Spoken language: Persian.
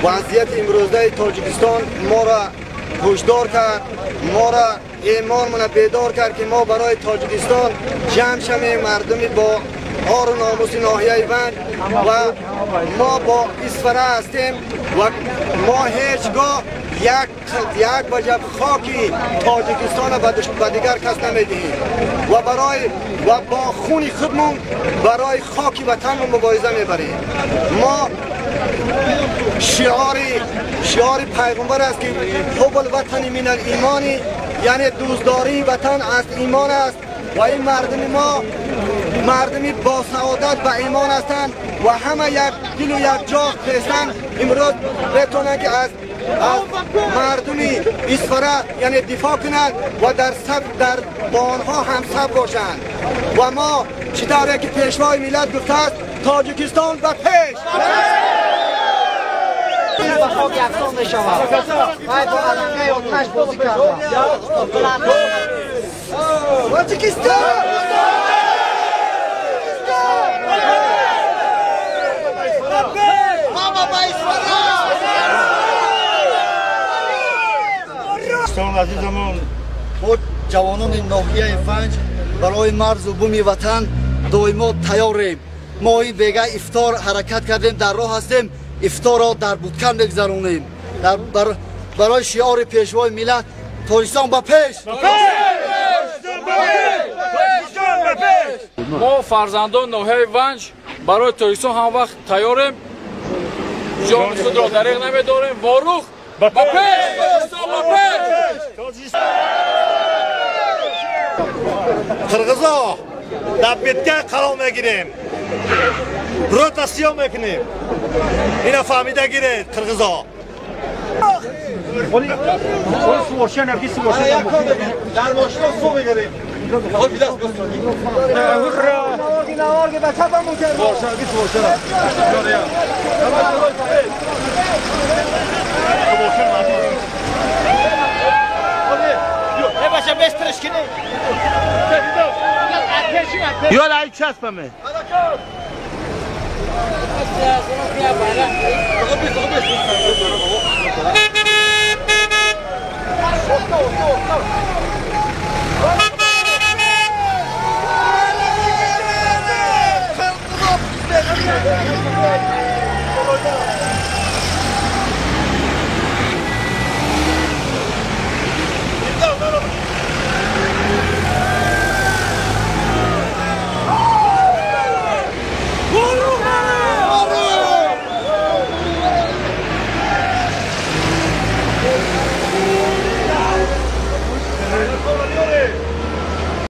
وضعیت امروزه تاجیکستان ما را هشدار کرد، ما را ایمانمون بیدار کرد که ما برای تاجیکستان جمع شویم، مردمی با آر و ناموس ناحیه ونج و ما با اسفره هستیم و ما هیچگاه یک وجب خاکی تاجیکستان به دیگر کس نمیدهیم و با خون خودمون برای خاک وطنمون مبارزه میبریم. ما شعار پیغمبر است که حب الوطن من الایمانی، یعنی دوستداری وطن از ایمان است و این مردم ما مردمی با سعادت و ایمان هستند و همه یک دل و یک جا هستند. امروز بتونن که از مردمی اسفره یعنی دفاع کنند و در با آنها همسب باشند و ما چطوری که پیشوای ملت گفته است تاجیکستان به پیش به خاک یکسان می شود. باید با علنگه آتش بازی کردن. تاجیکستان! عزیزمون خود جوانان ناحیه فنج برای مرز و بوم وطن دائما تیاریم. ما این بیگه افطار حرکت کردیم، در راه هستیم، افطار را در بودکن بگذرونیم برای شعار پیشوای ملت تاجیکستان به پیش. ما فرزندان ناحیه ونج برای تاجیکستان هم وقت تیاریم، جان خود را دریغ نمیداریم. واروخ به پیش! قرغزا در بیتگه قرار میگیریم، روتاسیون میکنیم. اینا فهمیده گیرید قرغزا. در ماشینا سو بگیریم. نوارگی به کپمون کرد. باشه بسترش کنی. یه لایک چسبمه.